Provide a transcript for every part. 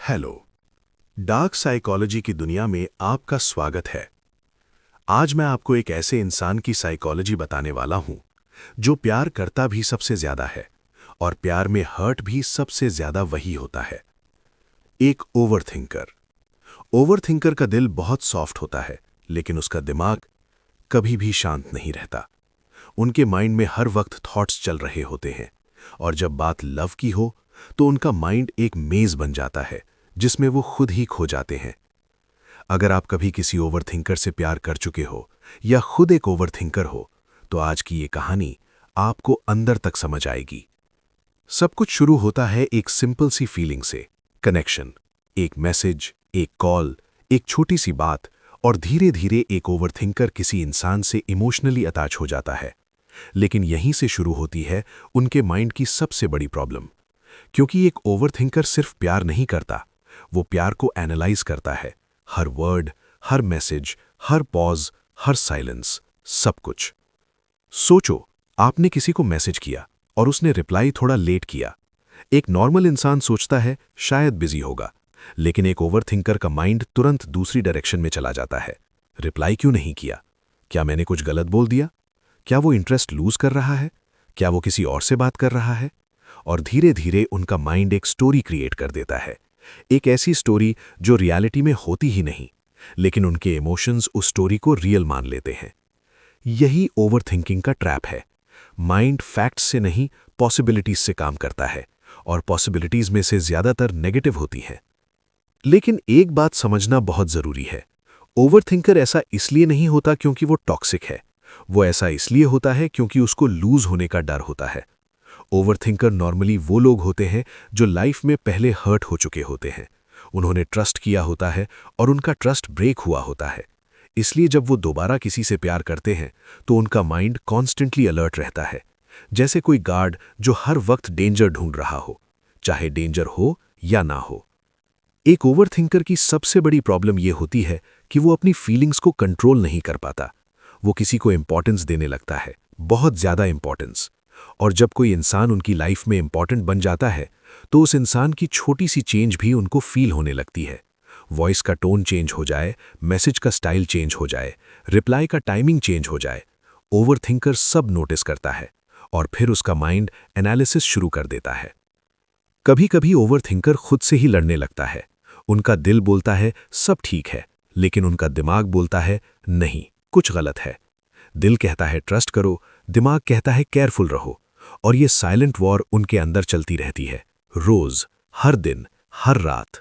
Hello. Dark psychology की दुनिया में आपका स्वागत है। आज मैं आपको एक ऐसे इंसान की साइकोलॉजी बताने वाला हूं जो प्यार करता भी सबसे ज्यादा है और प्यार में हर्ट भी सबसे ज्यादा वही होता है। एक ओवरथिंकर। ओवरथिंकर का दिल बहुत सॉफ्ट होता है, लेकिन उसका दिमाग कभी भी शांत नहीं रहता। उनके माइंड में हर वक्त थॉट्स चल रहे होते हैं, और जब बात लव की हो तो उनका माइंड एक मेज बन जाता है जिसमें वो खुद ही खो जाते हैं। अगर आप कभी किसी ओवरथिंकर से प्यार कर चुके हो या खुद एक ओवरथिंकर हो, तो आज की ये कहानी आपको अंदर तक समझ आएगी। सब कुछ शुरू होता है एक सिंपल सी फीलिंग से, कनेक्शन। एक मैसेज, एक कॉल, एक छोटी सी बात, और धीरे धीरे एक ओवरथिंकर किसी इंसान से इमोशनली अटैच हो जाता है। लेकिन यहीं से शुरू होती है उनके माइंड की सबसे बड़ी प्रॉब्लम, क्योंकि एक ओवरथिंकर सिर्फ प्यार नहीं करता, वो प्यार को एनालाइज करता है। हर वर्ड, हर मैसेज, हर पॉज, हर साइलेंस, सब कुछ। सोचो, आपने किसी को मैसेज किया और उसने रिप्लाई थोड़ा लेट किया। एक नॉर्मल इंसान सोचता है शायद बिजी होगा, लेकिन एक ओवरथिंकर का माइंड तुरंत दूसरी डायरेक्शन में चला जाता है। रिप्लाई क्यों नहीं किया? क्या मैंने कुछ गलत बोल दिया? क्या वो इंटरेस्ट लूज कर रहा है? क्या वो किसी और से बात कर रहा है? और धीरे धीरे उनका माइंड एक स्टोरी क्रिएट कर देता है, एक ऐसी स्टोरी जो रियलिटी में होती ही नहीं, लेकिन उनके इमोशंस उस स्टोरी को रियल मान लेते हैं। यही ओवरथिंकिंग का ट्रैप है। माइंड फैक्ट्स से नहीं, पॉसिबिलिटीज से काम करता है, और पॉसिबिलिटीज में से ज्यादातर नेगेटिव होती हैं। लेकिन एक बात समझना बहुत जरूरी है, ओवरथिंकर ऐसा इसलिए नहीं होता क्योंकि वो टॉक्सिक है। वो ऐसा इसलिए होता है क्योंकि उसको लूज होने का डर होता है। ओवरथिंकर नॉर्मली वो लोग होते हैं जो लाइफ में पहले हर्ट हो चुके होते हैं। उन्होंने ट्रस्ट किया होता है और उनका ट्रस्ट ब्रेक हुआ होता है। इसलिए जब वो दोबारा किसी से प्यार करते हैं तो उनका माइंड कॉन्स्टेंटली अलर्ट रहता है, जैसे कोई गार्ड जो हर वक्त डेंजर ढूंढ रहा हो, चाहे डेंजर हो या ना हो। एक ओवरथिंकर की सबसे बड़ी प्रॉब्लम यह होती है कि वो अपनी फीलिंग्स को कंट्रोल नहीं कर पाता। वो किसी को इंपॉर्टेंस देने लगता है, बहुत ज्यादा इंपॉर्टेंस। और जब कोई इंसान उनकी लाइफ में इंपॉर्टेंट बन जाता है तो उस इंसान की छोटी सी चेंज भी उनको फील होने लगती है। वॉइस का टोन चेंज हो जाए, मैसेज का स्टाइल चेंज हो जाए, रिप्लाई का टाइमिंग चेंज हो जाए, ओवरथिंकर सब नोटिस करता है और फिर उसका माइंड एनालिसिस शुरू कर देता है। कभी कभी ओवरथिंकर खुद से ही लड़ने लगता है। उनका दिल बोलता है सब ठीक है, लेकिन उनका दिमाग बोलता है नहीं, कुछ गलत है। दिल कहता है ट्रस्ट करो, दिमाग कहता है केयरफुल रहो, और ये साइलेंट वॉर उनके अंदर चलती रहती है, रोज, हर दिन, हर रात।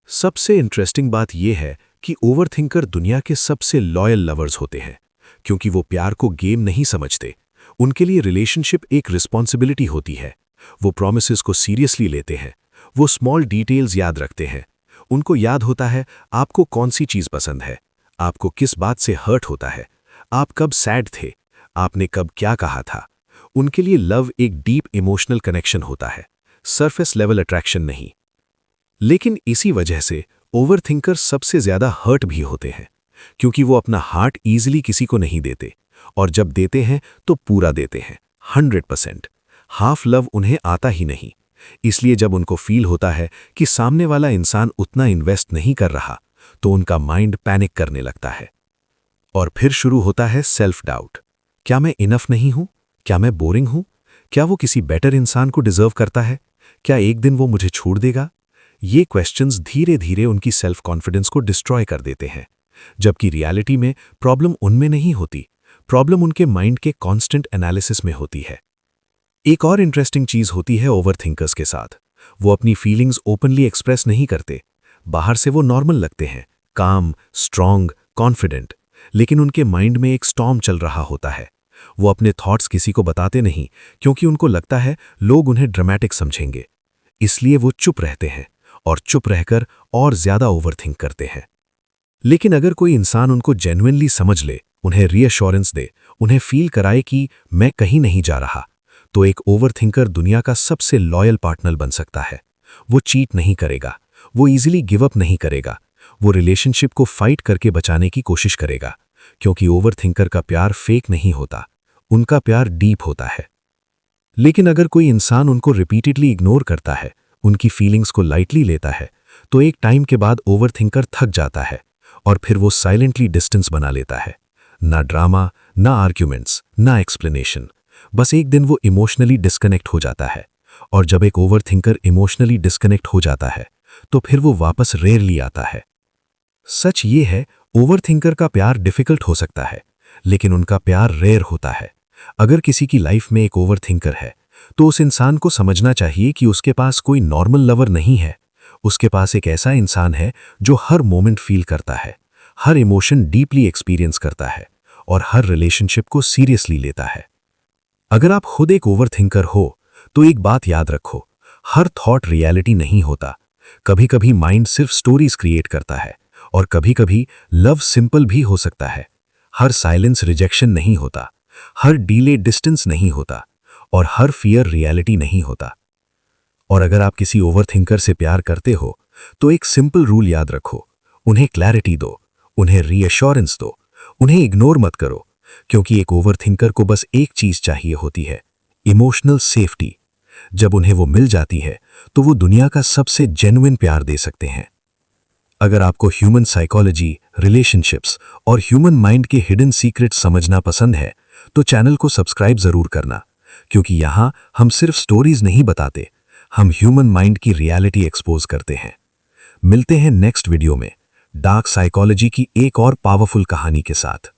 सबसे इंटरेस्टिंग बात यह है कि ओवरथिंकर दुनिया के सबसे लॉयल लवर्स होते हैं, क्योंकि वो प्यार को गेम नहीं समझते। उनके लिए रिलेशनशिप एक रिस्पॉन्सिबिलिटी होती है। वो प्रॉमिसेस को सीरियसली लेते हैं, वो स्मॉल डिटेल्स याद रखते हैं। उनको याद होता है आपको कौन सी चीज पसंद है, आपको किस बात से हर्ट होता है, आप कब सैड थे, आपने कब क्या कहा था। उनके लिए लव एक डीप इमोशनल कनेक्शन होता है, सरफेस लेवल अट्रैक्शन नहीं। लेकिन इसी वजह से ओवरथिंकर सबसे ज्यादा हर्ट भी होते हैं, क्योंकि वो अपना हार्ट ईजिली किसी को नहीं देते, और जब देते हैं तो पूरा देते हैं, 100%। हाफ लव उन्हें आता ही नहीं। इसलिए जब उनको फील होता है कि सामने वाला इंसान उतना इन्वेस्ट नहीं कर रहा, तो उनका माइंड पैनिक करने लगता है। और फिर शुरू होता है सेल्फ डाउट। क्या मैं इनफ नहीं हूं? क्या मैं बोरिंग हूं? क्या वो किसी बेटर इंसान को डिजर्व करता है? क्या एक दिन वो मुझे छोड़ देगा? ये क्वेश्चंस धीरे धीरे उनकी सेल्फ कॉन्फिडेंस को डिस्ट्रॉय कर देते हैं, जबकि रियलिटी में प्रॉब्लम उनमें नहीं होती, प्रॉब्लम उनके माइंड के कॉन्स्टेंट एनालिसिस में होती है। एक और इंटरेस्टिंग चीज होती है ओवरथिंकर्स के साथ, वो अपनी फीलिंग्स ओपनली एक्सप्रेस नहीं करते। बाहर से वो नॉर्मल लगते हैं, काम, स्ट्रांग, कॉन्फिडेंट, लेकिन उनके माइंड में एक स्टॉर्म चल रहा होता है। वो अपने थॉट्स किसी को बताते नहीं, क्योंकि उनको लगता है लोग उन्हें ड्रामेटिक समझेंगे। इसलिए वो चुप रहते हैं, और चुप रहकर और ज्यादा ओवरथिंक करते हैं। लेकिन अगर कोई इंसान उनको जेन्युइनली समझ ले, उन्हें रीअश्योरेंस दे, उन्हें फील कराए कि मैं कहीं नहीं जा रहा, तो एक ओवरथिंकर दुनिया का सबसे लॉयल पार्टनर बन सकता है। वो चीट नहीं करेगा, वो इजीली गिव अप नहीं करेगा, वो रिलेशनशिप को फाइट करके बचाने की कोशिश करेगा, क्योंकि ओवरथिंकर का प्यार फेक नहीं होता, उनका प्यार डीप होता है। लेकिन अगर कोई इंसान उनको रिपीटेडली इग्नोर करता है, उनकी फीलिंग्स को लाइटली लेता है, तो एक टाइम के बाद ओवरथिंकर थक जाता है और फिर वो साइलेंटली डिस्टेंस बना लेता है। ना ड्रामा, ना आर्ग्यूमेंट्स, ना एक्सप्लेनेशन, बस एक दिन वो इमोशनली डिस्कनेक्ट हो जाता है। और जब एक ओवरथिंकर इमोशनली डिस्कनेक्ट हो जाता है तो फिर वो वापस रेयरली आता है। सच ये है, ओवरथिंकर का प्यार डिफिकल्ट हो सकता है, लेकिन उनका प्यार रेयर होता है। अगर किसी की लाइफ में एक ओवरथिंकर है तो उस इंसान को समझना चाहिए कि उसके पास कोई नॉर्मल लवर नहीं है। उसके पास एक ऐसा इंसान है जो हर मोमेंट फील करता है, हर इमोशन डीपली एक्सपीरियंस करता है और हर रिलेशनशिप को सीरियसली लेता है। अगर आप खुद एक ओवरथिंकर हो तो एक बात याद रखो, हर थॉट रियलिटी नहीं होता। कभी कभी माइंड सिर्फ स्टोरीज क्रिएट करता है और कभी कभी लव सिंपल भी हो सकता है। हर साइलेंस रिजेक्शन नहीं होता, हर डीले डिस्टेंस नहीं होता और हर फियर रियलिटी नहीं होता। और अगर आप किसी ओवरथिंकर से प्यार करते हो तो एक सिंपल रूल याद रखो, उन्हें क्लैरिटी दो, उन्हें रीअश्योरेंस दो, उन्हें इग्नोर मत करो, क्योंकि एक ओवरथिंकर को बस एक चीज चाहिए होती है, इमोशनल सेफ्टी। जब उन्हें वो मिल जाती है तो वो दुनिया का सबसे जेन्युइन प्यार दे सकते हैं। अगर आपको ह्यूमन साइकोलॉजी, रिलेशनशिप्स और ह्यूमन माइंड के हिडन सीक्रेट समझना पसंद है तो चैनल को सब्सक्राइब जरूर करना, क्योंकि यहाँ हम सिर्फ स्टोरीज नहीं बताते, हम ह्यूमन माइंड की रियलिटी एक्सपोज करते हैं। मिलते हैं नेक्स्ट वीडियो में डार्क साइकोलॉजी की एक और पावरफुल कहानी के साथ।